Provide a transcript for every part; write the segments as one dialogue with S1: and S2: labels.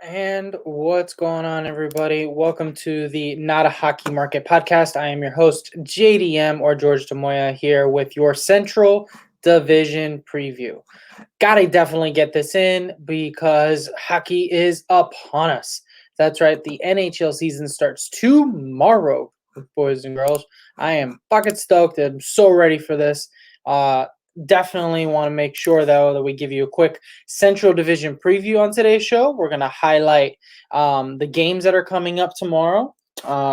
S1: And what's going on, everybody? Welcome to the Not a Hockey Market podcast. I am your host, JDM or George Demoya, here with your Central Division preview. Gotta definitely get this in because hockey is upon us. That's right, the NHL season starts tomorrow, boys and girls. I am bucket stoked. I'm so ready for this. Definitely want to make sure, though, that we give you a quick Central Division preview on today's show. We're going to highlight the games that are coming up tomorrow.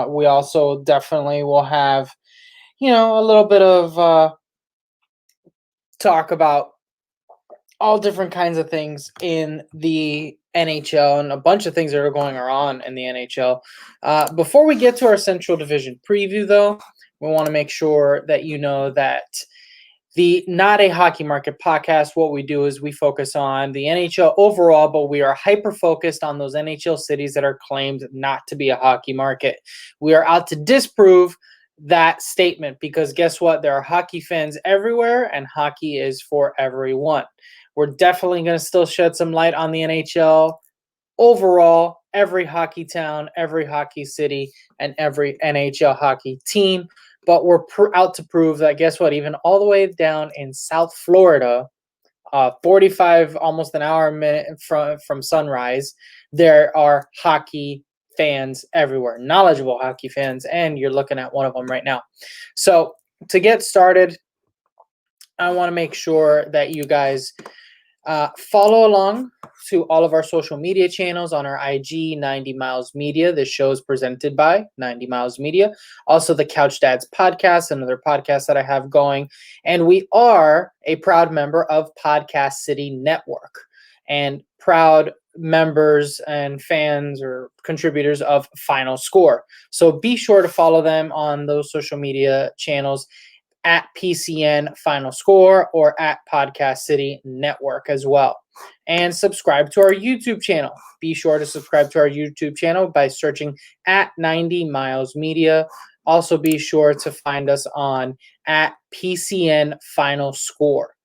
S1: We also definitely will have, a little bit of talk about all different kinds of things in the NHL and a bunch of things that are going on in the NHL. Before we get to our Central Division preview, though, we want to make sure that you know that the Not a Hockey Market podcast, what we do is we focus on the NHL overall, but we are hyper-focused on those NHL cities that are claimed not to be a hockey market. We are out to disprove that statement because guess what? There are hockey fans everywhere, and hockey is for everyone. We're definitely going to still shed some light on the NHL overall, every hockey town, every hockey city, and every NHL hockey team. But we're out to prove that, guess what, even all the way down in South Florida, 45, almost an hour a minute from sunrise, there are hockey fans everywhere, knowledgeable hockey fans, and you're looking at one of them right now. So to get started, I want to make sure that you guys follow along to all of our social media channels on our IG, 90 Miles Media. This show is presented by 90 Miles Media. Also, the Couch Dads podcast, another podcast that I have going. And we are a proud member of Podcast City Network and proud members and fans or contributors of Final Score. So be sure to follow them on those social media channels at PCN Final Score or at Podcast City Network as well. And subscribe to our YouTube channel. Be sure to subscribe to our YouTube channel by searching at 90 Miles Media. Also be sure to find us on at PCN Final Score.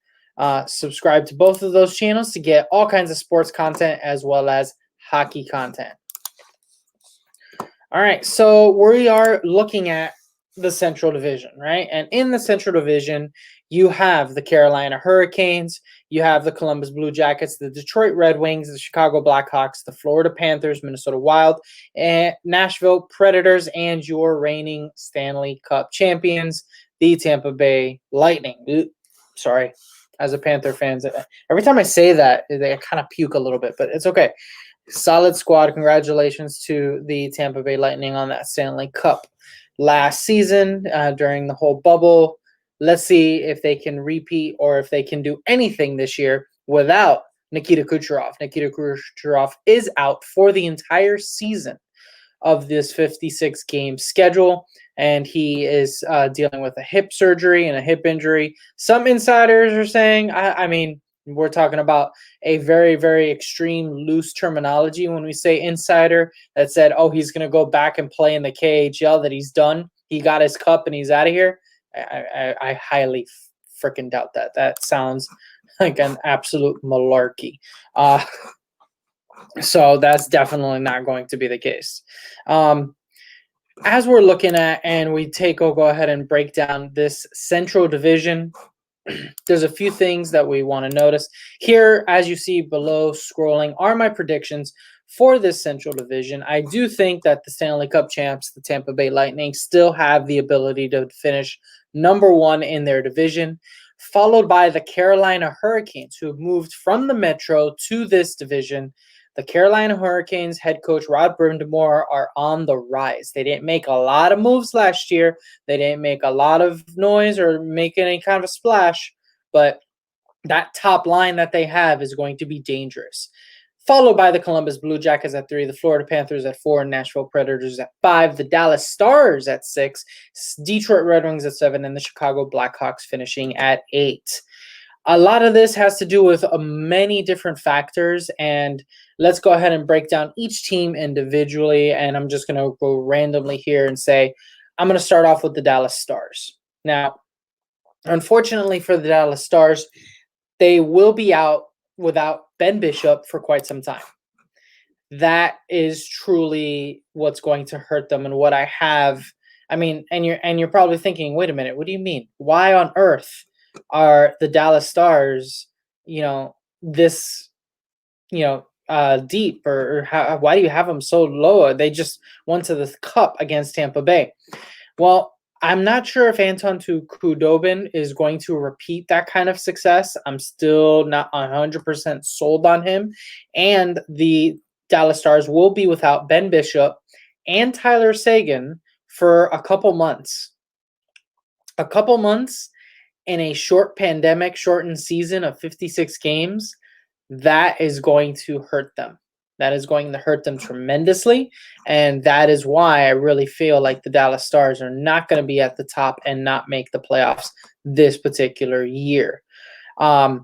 S1: Subscribe to both of those channels to get all kinds of sports content as well as hockey content. All right, so we are looking at the Central Division, right? And in the Central Division, you have the Carolina Hurricanes, you have the Columbus Blue Jackets, the Detroit Red Wings, the Chicago Blackhawks, the Florida Panthers, Minnesota Wild, and Nashville Predators, and your reigning Stanley Cup champions, the Tampa Bay Lightning. Sorry, as a Panther fan, every time I say that, I kind of puke a little bit, but it's okay. Solid squad. Congratulations to the Tampa Bay Lightning on that Stanley Cup last season during the whole bubble. Let's see if they can repeat or if they can do anything this year without Nikita Kucherov. Nikita Kucherov is out for the entire season of this 56-game schedule, and he is dealing with a hip surgery and a hip injury. Some insiders are saying, I mean, we're talking about a very, very extreme loose terminology when we say insider that said, oh, he's going to go back and play in the KHL, that he's done. He got his cup and he's out of here. I highly freaking doubt that. That sounds like an absolute malarkey. So that's definitely not going to be the case. As we're looking at and we go ahead and break down this Central Division, there's a few things that we want to notice. Here, as you see below scrolling, are my predictions for this Central Division. I do think that the Stanley Cup champs, the Tampa Bay Lightning, still have the ability to finish number one in their division, followed by the Carolina Hurricanes, who have moved from the Metro to this division. The Carolina Hurricanes head coach Rod Brind'Amour are on the rise. They didn't make a lot of moves last year. They didn't make a lot of noise or make any kind of a splash, but that top line that they have is going to be dangerous. Followed by the Columbus Blue Jackets at 3, the Florida Panthers at 4, Nashville Predators at 5, the Dallas Stars at 6, Detroit Red Wings at 7, and the Chicago Blackhawks finishing at 8. A lot of this has to do with many different factors, and let's go ahead and break down each team individually, and I'm just going to go randomly here and say I'm going to start off with the Dallas Stars. Now, unfortunately for the Dallas Stars, they will be out without Ben Bishop for quite some time. that is truly what's going to hurt them. And what I have, I mean, and you're probably thinking, wait a minute, what do you mean? Why on earth are the Dallas Stars, this, deep, or why do you have them so low? They just went to the cup against Tampa Bay. Well, I'm not sure if Anton Khudobin is going to repeat that kind of success. I'm still not 100% sold on him. And the Dallas Stars will be without Ben Bishop and Tyler Seguin for a couple months. A couple months in a short pandemic, shortened season of 56 games, that is going to hurt them. That is going to hurt them tremendously. And that is why I really feel like the Dallas Stars are not going to be at the top and not make the playoffs this particular year. It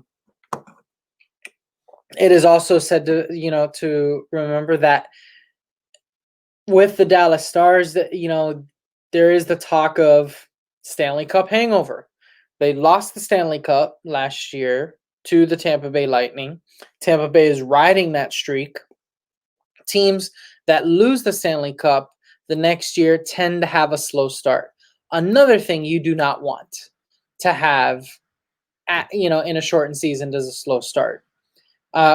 S1: is also said to remember that with the Dallas Stars, that there is the talk of Stanley Cup hangover. They lost the Stanley Cup last year to the Tampa Bay Lightning. Tampa Bay is riding that streak. Teams that lose the Stanley Cup the next year tend to have a slow start. Another thing you do not want to have, in a shortened season, does a slow start,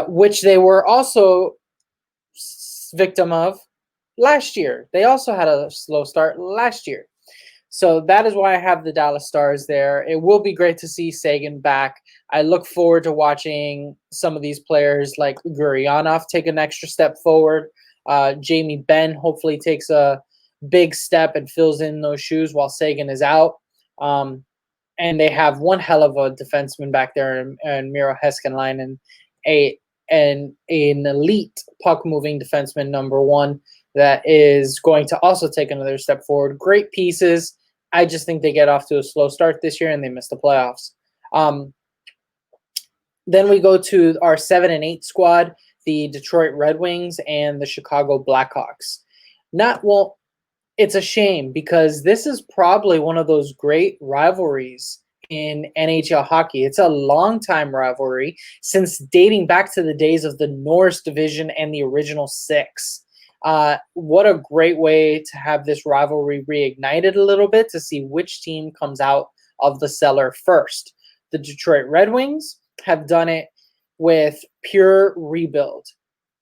S1: which they were also victim of last year. They also had a slow start last year. So that is why I have the Dallas Stars there. It will be great to see Seguin back. I look forward to watching some of these players like Gurianov take an extra step forward. Jamie Benn hopefully takes a big step and fills in those shoes while Seguin is out. And they have one hell of a defenseman back there in Miro Heiskanen, and an elite puck-moving defenseman, number one, that is going to also take another step forward. Great pieces. I just think they get off to a slow start this year and they miss the playoffs. Then we go to our 7 and 8 squad, the Detroit Red Wings and the Chicago Blackhawks. It's a shame because this is probably one of those great rivalries in NHL hockey. It's a long-time rivalry since dating back to the days of the Norris division and the original six. What a great way to have this rivalry reignited a little bit to see which team comes out of the cellar first. The Detroit Red Wings have done it with pure rebuild.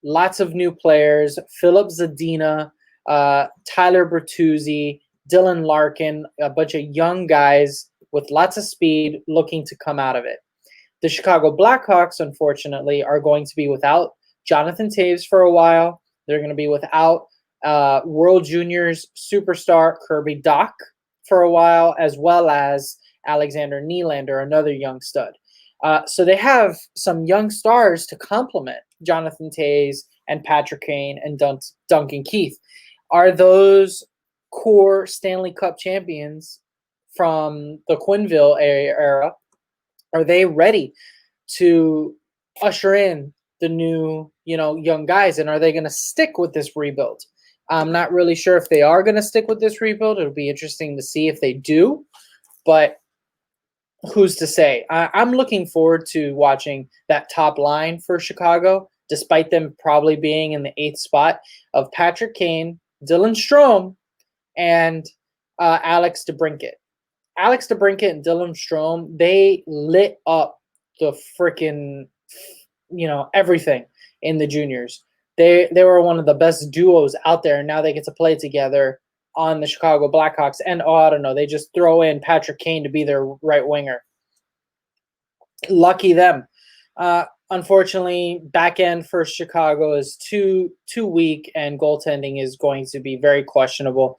S1: Lots of new players, Philip Zadina, Tyler Bertuzzi, Dylan Larkin, a bunch of young guys with lots of speed looking to come out of it. The Chicago Blackhawks, unfortunately, are going to be without Jonathan Toews for a while. They're going to be without World Juniors superstar Kirby Dach for a while, as well as Alexander Nylander, another young stud. So they have some young stars to complement Jonathan Toews and Patrick Kane and Duncan Keith. Are those core Stanley Cup champions from the Quenneville era, are they ready to usher in the new, young guys? And are they going to stick with this rebuild? I'm not really sure if they are going to stick with this rebuild. It'll be interesting to see if they do, but who's to say? I'm looking forward to watching that top line for Chicago, despite them probably being in the 8th spot, of Patrick Kane, Dylan Strome, and Alex DeBrincat. Alex DeBrincat and Dylan Strome, they lit up the freaking, everything in the juniors. They were one of the best duos out there, and now they get to play together on the Chicago Blackhawks. And, I don't know, they just throw in Patrick Kane to be their right winger. Lucky them. Unfortunately, back end for Chicago is too weak, and goaltending is going to be very questionable,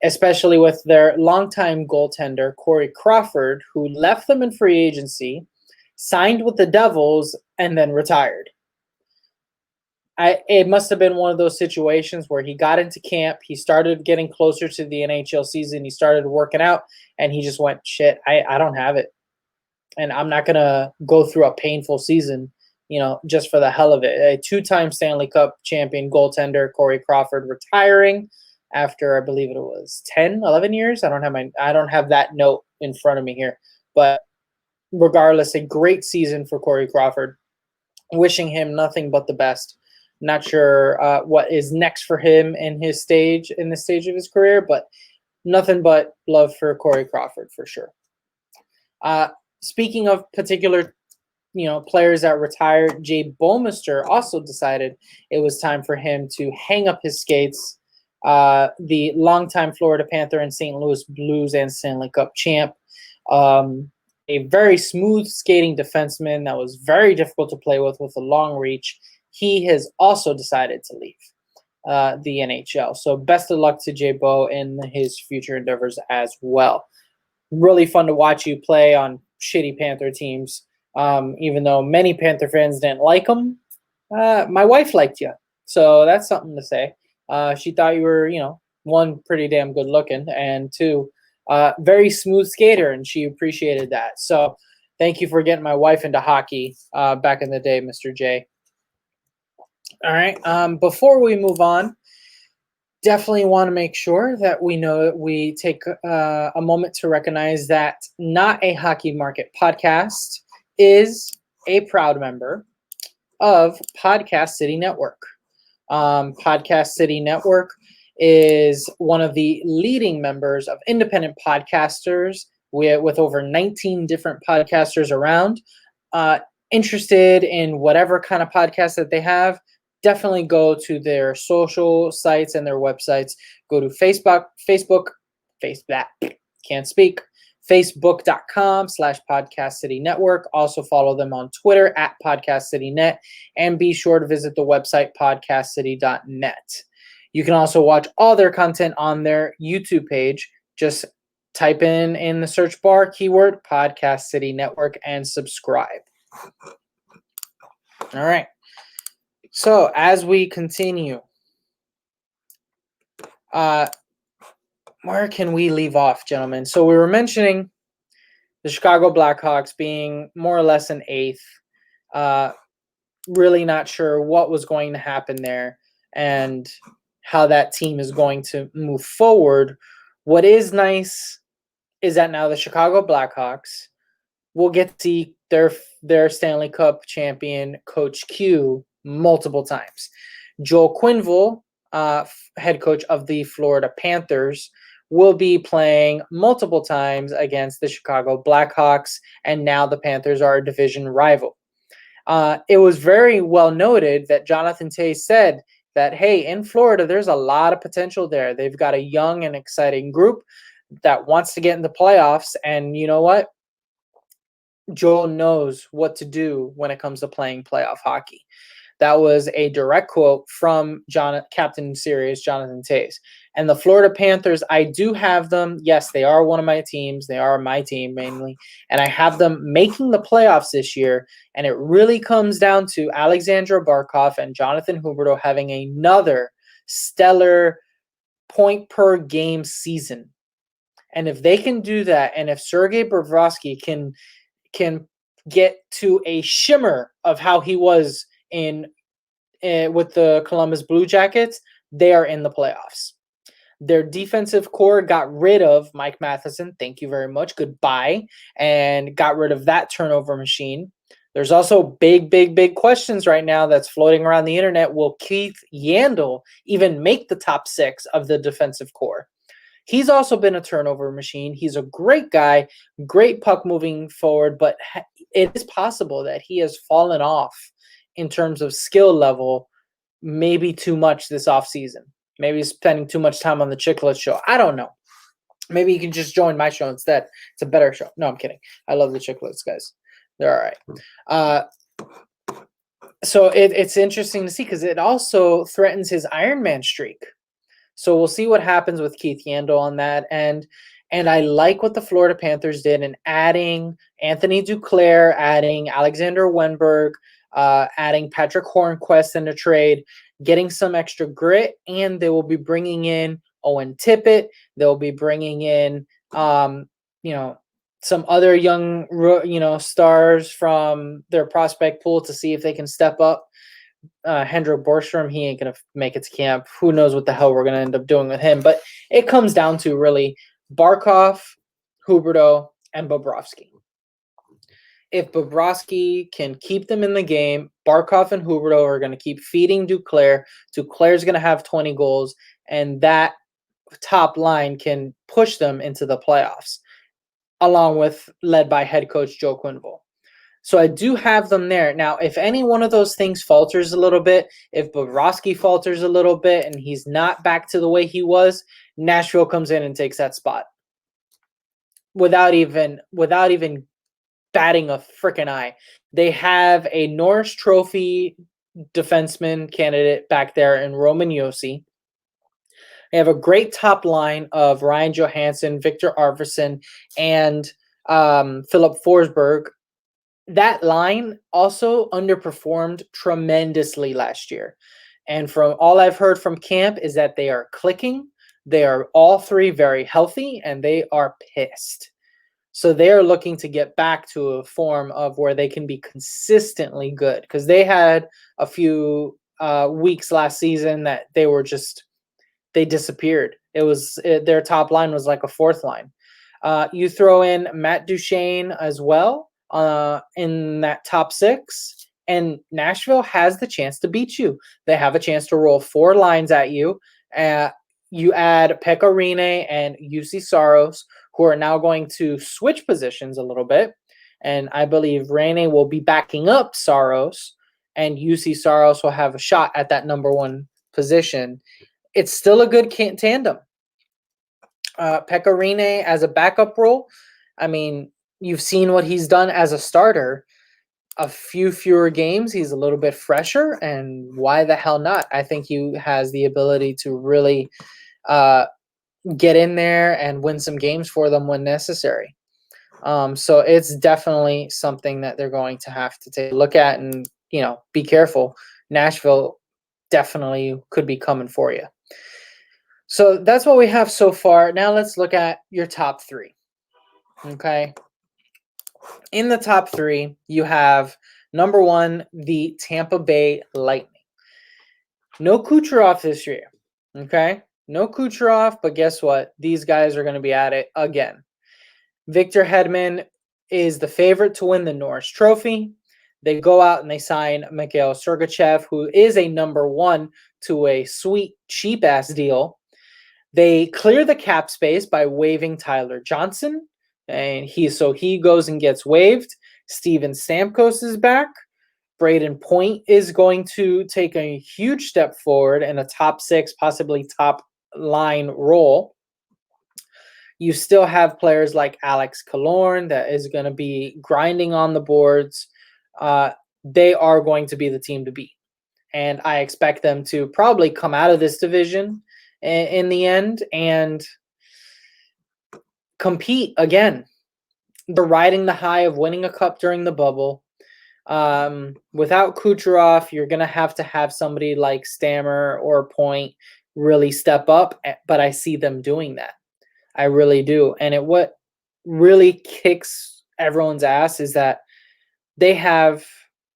S1: especially with their longtime goaltender, Corey Crawford, who left them in free agency, signed with the Devils, and then retired. It must have been one of those situations where he got into camp, he started getting closer to the NHL season, he started working out, and he just went, shit, I don't have it. And I'm not going to go through a painful season, just for the hell of it. A 2-time Stanley Cup champion goaltender, Corey Crawford, retiring after, I believe it was 10, 11 years. I don't have that note in front of me here. But regardless, a great season for Corey Crawford. Wishing him nothing but the best. Not sure what is next for him in this stage of his career, but nothing but love for Corey Crawford for sure. Speaking of particular, players that retired, Jay Bouwmeester also decided it was time for him to hang up his skates. The longtime Florida Panther and St. Louis Blues and Stanley Cup champ. A very smooth skating defenseman that was very difficult to play with a long reach. He has also decided to leave the NHL. So best of luck to Jay Bo in his future endeavors as well. Really fun to watch you play on shitty Panther teams. Even though many Panther fans didn't like him, my wife liked you. So that's something to say. She thought you were, one, pretty damn good looking, and two, very smooth skater, and she appreciated that. So thank you for getting my wife into hockey back in the day, Mr. J. All right. Before we move on, definitely want to make sure that we take a moment to recognize that Not a Hockey Market podcast is a proud member of Podcast City Network. Podcast City Network is one of the leading members of independent podcasters with over 19 different podcasters around. Interested in whatever kind of podcast that they have, definitely go to their social sites and their websites. Go to Facebook.com/Podcast City Network. Also follow them on Twitter @PodcastCityNet, and be sure to visit the website podcastcity.net. You can also watch all their content on their YouTube page. Just type in the search bar keyword Podcast City Network and subscribe. All right. So as we continue, where can we leave off, gentlemen? So we were mentioning the Chicago Blackhawks being more or less an eighth. Really not sure what was going to happen there and how that team is going to move forward. What is nice is that now the Chicago Blackhawks will get to see their Stanley Cup champion, Coach Q, multiple times. Joel Quenneville, head coach of the Florida Panthers, will be playing multiple times against the Chicago Blackhawks, and now the Panthers are a division rival. It was very well noted that Jonathan Toews said that, hey, in Florida, there's a lot of potential there. They've got a young and exciting group that wants to get in the playoffs, and you know what? Joel knows what to do when it comes to playing playoff hockey. That was a direct quote from Captain Series Jonathan Toews. And the Florida Panthers, I do have them. Yes, they are one of my teams. They are my team mainly. And I have them making the playoffs this year. And it really comes down to Alexander Barkov and Jonathan Huberdeau having another stellar point per game season. And if they can do that, and if Sergei Bobrovsky can get to a shimmer of how he was with the Columbus Blue Jackets, they are in the playoffs. Their defensive core got rid of Mike Matheson. Thank you very much. Goodbye. And got rid of that turnover machine. There's also big questions right now that's floating around the internet. Will Keith Yandle even make the top 6 of the defensive core? He's also been a turnover machine. He's a great guy, great puck moving forward, but it is possible that he has fallen off in terms of skill level, maybe too much this offseason. Maybe he's spending too much time on the Chicklets show. I don't know. Maybe you can just join my show instead. It's a better show. No, I'm kidding. I love the Chicklets, guys. They're all right. So it's interesting to see because it also threatens his Ironman streak. So we'll see what happens with Keith Yandle on that. And I like what the Florida Panthers did in adding Anthony Duclair, adding Alexander Wenberg, adding Patrick Hornquist in a trade, getting some extra grit, and they will be bringing in Owen Tippett. They'll be bringing in, some other young, stars from their prospect pool to see if they can step up. Hendrik Borgstrom, he ain't going to make it to camp. Who knows what the hell we're going to end up doing with him. But it comes down to really Barkov, Huberdeau, and Bobrovsky. If Bobrovsky can keep them in the game, Barkov and Huberto are going to keep feeding Duclair. Duclair's going to have 20 goals, and that top line can push them into the playoffs, along with led by head coach Joe Quenneville. So I do have them there. Now, if any one of those things falters a little bit, if Bobrovsky falters a little bit and he's not back to the way he was, Nashville comes in and takes that spot without even batting a freaking eye. They have a Norris Trophy defenseman candidate back there in Roman Josi. They have a great top line of Ryan Johansson, Victor Arvidsson, and Philip Forsberg. That line also underperformed tremendously last year. And from all I've heard from camp is that they are clicking. They are all three very healthy, and they are pissed. So they are looking to get back to a form of where they can be consistently good, because they had a few weeks last season that they disappeared. Their top line was like a fourth line. You throw in Matt Duchene as well in that top six, and Nashville has the chance to beat you. They have a chance to roll 4 lines at you. You add Pekka Rinne and Juuse Saros, who are now going to switch positions a little bit. And I believe Rinne will be backing up Saros, and Juuse Saros will have a shot at that number 1 position. It's still a good tandem. Pekka Rinne as a backup role, I mean, you've seen what he's done as a starter. A few fewer games, he's a little bit fresher, and why the hell not? I think he has the ability to really get in there and win some games for them when necessary. So it's definitely something that they're going to have to take a look at and, be careful. Nashville definitely could be coming for you. So that's what we have so far. Now let's look at your top 3. Okay. In the top 3, you have number 1, the Tampa Bay Lightning. No Kucherov this year. Okay. No Kucherov, but guess what? These guys are going to be at it again. Victor Hedman is the favorite to win the Norris Trophy. They go out and they sign Mikhail Sergachev, who is a number 1 to a sweet, cheap-ass deal. They clear the cap space by waiving Tyler Johnson, and he goes and gets waived. Steven Stamkos is back. Braden Point is going to take a huge step forward in a top 6, possibly top line role. You still have players like Alex Killorn that is going to be grinding on the boards. They are going to be the team to beat. And I expect them to probably come out of this division in the end and compete again. They're riding the high of winning a cup during the bubble. Without Kucherov, you're going to have somebody like Stammer or Point really step up, but I see them doing that. I really do. And what really kicks everyone's ass is that they have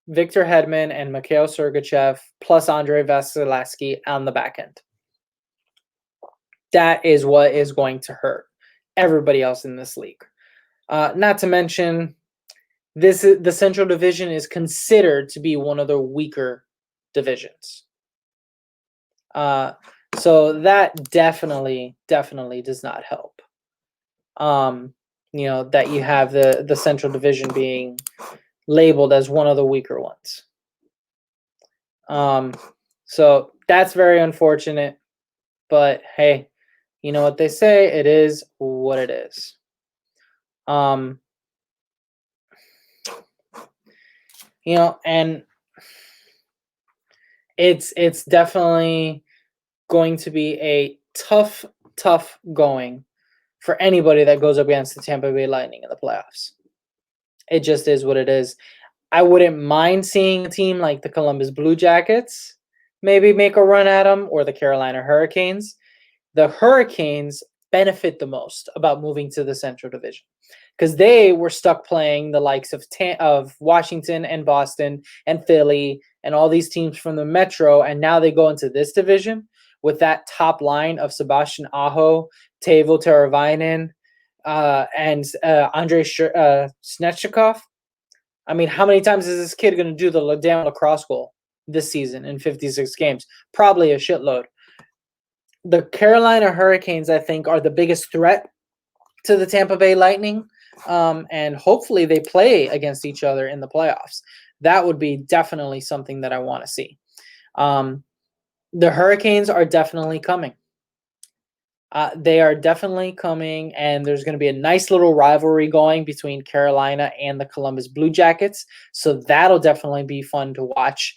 S1: Victor Hedman and Mikhail Sergachev plus Andrei Vasilevsky on the back end. That is what is going to hurt everybody else in this league. Not to mention, the Central Division is considered to be one of the weaker divisions. So that definitely does not help. That you have the Central Division being labeled as one of the weaker ones. So that's very unfortunate. But hey, you know what they say, it is what it is. And it's definitely going to be a tough going for anybody that goes up against the Tampa Bay Lightning in the playoffs. It just is what it is. I wouldn't mind seeing a team like the Columbus Blue Jackets maybe make a run at them, or the Carolina Hurricanes. The Hurricanes benefit the most about moving to the Central Division because they were stuck playing the likes of Washington and Boston and Philly and all these teams from the Metro, and now they go into this division with that top line of Sebastian Aho, Teuvo Teravainen, and Andrei Snechikov. I mean, how many times is this kid going to do the damn lacrosse goal this season in 56 games? Probably a shitload. The Carolina Hurricanes, I think, are the biggest threat to the Tampa Bay Lightning, and hopefully they play against each other in the playoffs. That would be definitely something that I want to see. The Hurricanes are definitely coming. They are definitely coming, and there's going to be a nice little rivalry going between Carolina and the Columbus Blue Jackets. So that'll definitely be fun to watch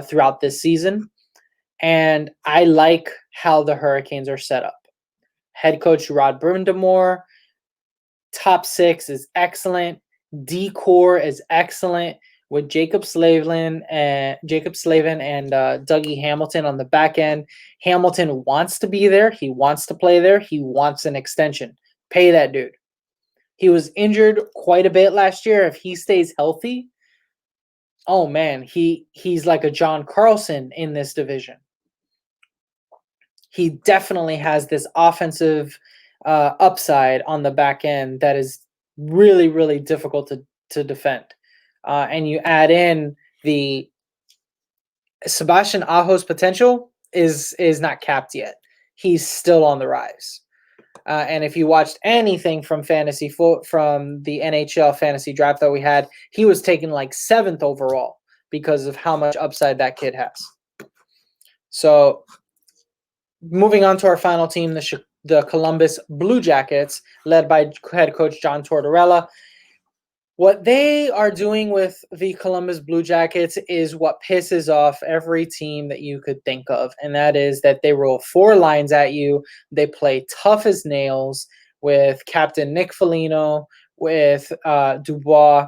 S1: throughout this season. And I like how the Hurricanes are set up. Head coach Rod Brind'Amour, top six is excellent. D-core is excellent with Jacob Slavin and Dougie Hamilton on the back end. Hamilton wants to be there. He wants to play there. He wants an extension. Pay that dude. He was injured quite a bit last year. If he stays healthy, oh man, he's like a John Carlson in this division. He definitely has this offensive upside on the back end that is really, really difficult to defend. And you add in the Sebastian Aho's potential is not capped yet. He's still on the rise. And if you watched anything from from the NHL fantasy draft that we had, he was taken like 7th overall because of how much upside that kid has. So moving on to our final team, the Columbus Blue Jackets, led by head coach John Tortorella. What they are doing with the Columbus Blue Jackets is what pisses off every team that you could think of, and that is that they roll 4 lines at you. They play tough as nails with Captain Nick Foligno, with Dubois,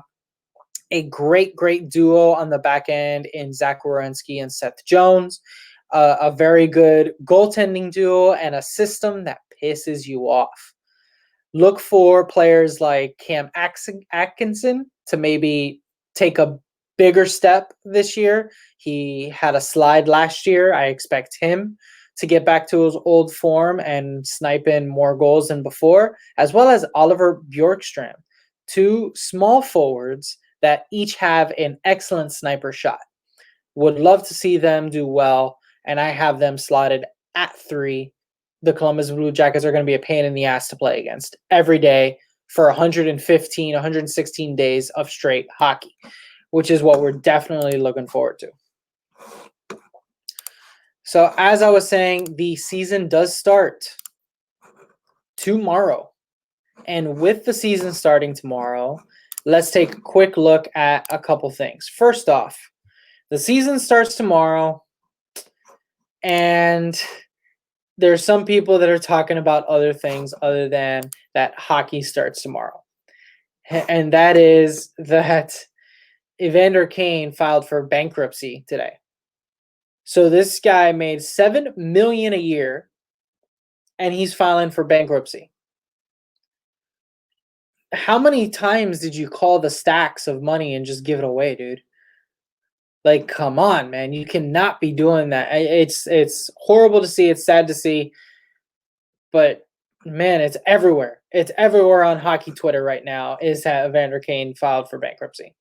S1: a great duo on the back end in Zach Werenski and Seth Jones, a very good goaltending duo, and a system that pisses you off. Look for players like Cam Atkinson to maybe take a bigger step this year. He had a slide last year. I expect him to get back to his old form and snipe in more goals than before, as well as Oliver Bjorkstrand, 2 small forwards that each have an excellent sniper shot. Would love to see them do well, and I have them slotted at 3. The Columbus Blue Jackets are going to be a pain in the ass to play against every day for 115, 116 days of straight hockey, which is what we're definitely looking forward to. So as I was saying, the season does start tomorrow. And with the season starting tomorrow, let's take a quick look at a couple things. First off, the season starts tomorrow, and there's some people that are talking about other things other than that hockey starts tomorrow. And that is that Evander Kane filed for bankruptcy today. So this guy made $7 million a year, and he's filing for bankruptcy. How many times did you call the stacks of money and just give it away, dude? Like, come on, man. You cannot be doing that. It's horrible to see. It's sad to see. But, man, it's everywhere. It's everywhere on hockey Twitter right now is that Evander Kane filed for bankruptcy.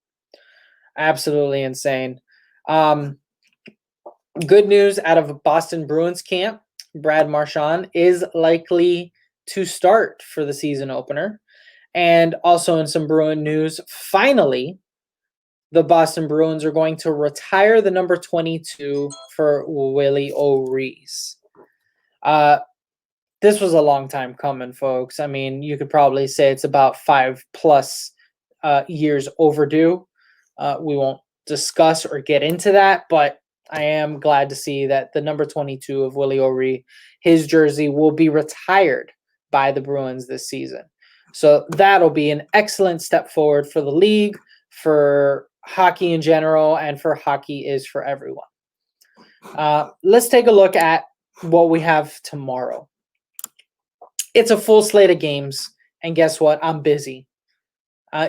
S1: Absolutely insane. Good news out of Boston Bruins camp. Brad Marchand is likely to start for the season opener. And also in some Bruin news, finally, the Boston Bruins are going to retire the number 22 for Willie O'Rees. This was a long time coming, folks. I mean, you could probably say it's about 5+ years overdue. We won't discuss or get into that, but I am glad to see that the number 22 of Willie O'Ree, his jersey, will be retired by the Bruins this season. So that'll be an excellent step forward for the league, for hockey in general, and for Hockey Is for Everyone. Let's take a look at what we have tomorrow. It's a full slate of games, and guess what? I'm busy.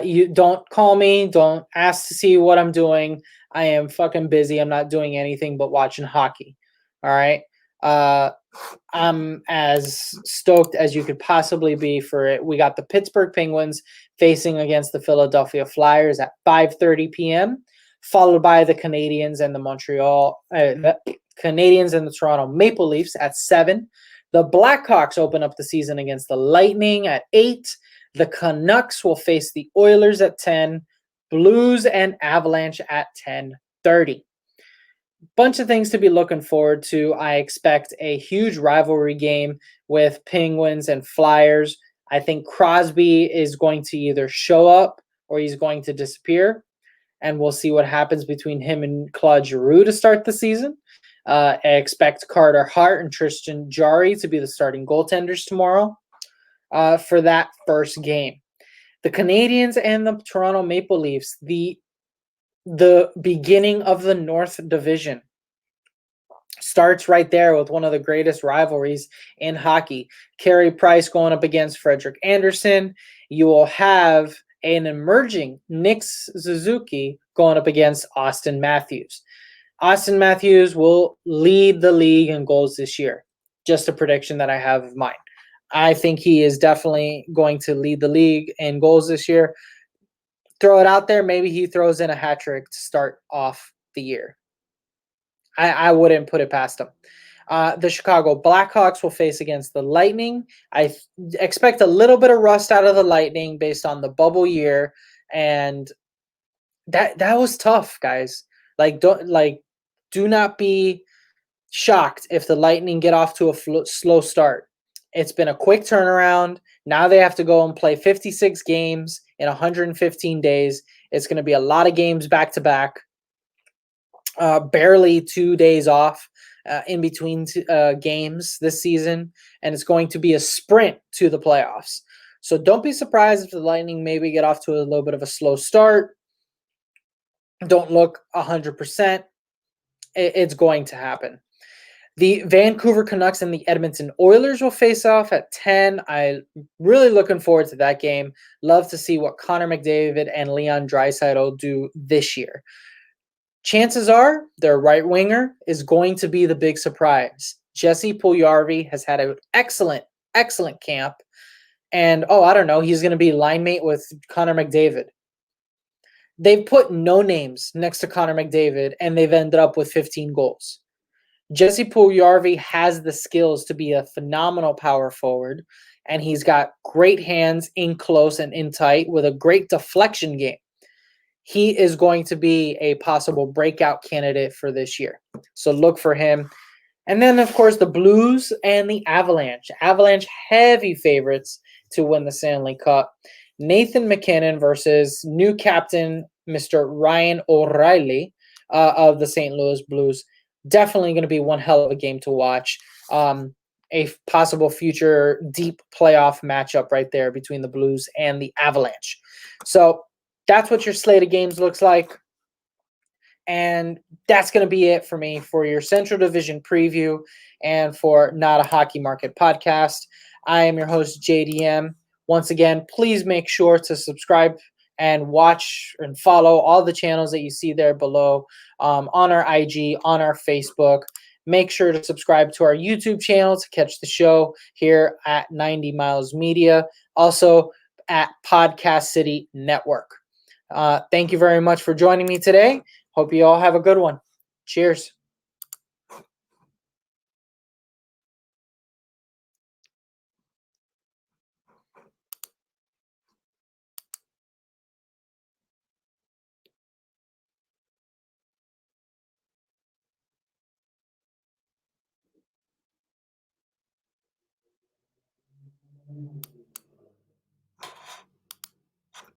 S1: You don't call me. Don't ask to see what I'm doing. I am fucking busy. I'm not doing anything but watching hockey. All right. I'm as stoked as you could possibly be for it. We got the Pittsburgh Penguins facing against the Philadelphia Flyers at 5:30 p.m., followed by the Canadians and the Toronto Maple Leafs at 7. The Blackhawks open up the season against the Lightning at 8. The Canucks will face the Oilers at 10. Blues and Avalanche at 10:30. Bunch of things to be looking forward to. I expect a huge rivalry game with Penguins and Flyers. I think Crosby is going to either show up or he's going to disappear, and we'll see what happens between him and Claude Giroux to start the season. I expect Carter Hart and Tristan Jarry to be the starting goaltenders tomorrow for that first game. The Canadians and the Toronto Maple Leafs, the beginning of the North Division starts right there with one of the greatest rivalries in hockey. Carey Price going up against Frederik Andersen. You will have an emerging Nick Suzuki going up against Auston Matthews. Auston Matthews will lead the league in goals this year. Just a prediction that I have of mine. I think he is definitely going to lead the league in goals this year. Throw it out there. Maybe he throws in a hat trick to start off the year. I wouldn't put it past him. The Chicago Blackhawks will face against the Lightning. I expect a little bit of rust out of the Lightning based on the bubble year, and that was tough, guys. Do not be shocked if the Lightning get off to a slow start. It's been a quick turnaround. Now they have to go and play 56 games in 115 days. It's going to be a lot of games back to back. Barely 2 days off in between games this season, and it's going to be a sprint to the playoffs. So don't be surprised if the Lightning maybe get off to a little bit of a slow start. Don't look 100%. It's going to happen. The Vancouver Canucks and the Edmonton Oilers will face off at 10. I'm really looking forward to that game. Love to see what Connor McDavid and Leon Draisaitl do this year. Chances are their right winger is going to be the big surprise. Jesse Puljujarvi has had an excellent camp. And, I don't know, he's going to be line mate with Connor McDavid. They've put no names next to Connor McDavid, and they've ended up with 15 goals. Jesse Puljujarvi has the skills to be a phenomenal power forward, and he's got great hands in close and in tight with a great deflection game. He is going to be a possible breakout candidate for this year. So look for him. And then, of course, the Blues and the Avalanche. Avalanche heavy favorites to win the Stanley Cup. Nathan MacKinnon versus new captain, Mr. Ryan O'Reilly of the St. Louis Blues. Definitely going to be one hell of a game to watch. A possible future deep playoff matchup right there between the Blues and the Avalanche. So that's what your slate of games looks like. And that's going to be it for me for your Central Division preview and for Not a Hockey Market podcast. I am your host, JDM. Once again, please make sure to subscribe and watch and follow all the channels that you see there below on our IG, on our Facebook. Make sure to subscribe to our YouTube channel to catch the show here at 90 Miles Media. Also at Podcast City Network. Thank you very much for joining me today. Hope you all have a good one. Cheers.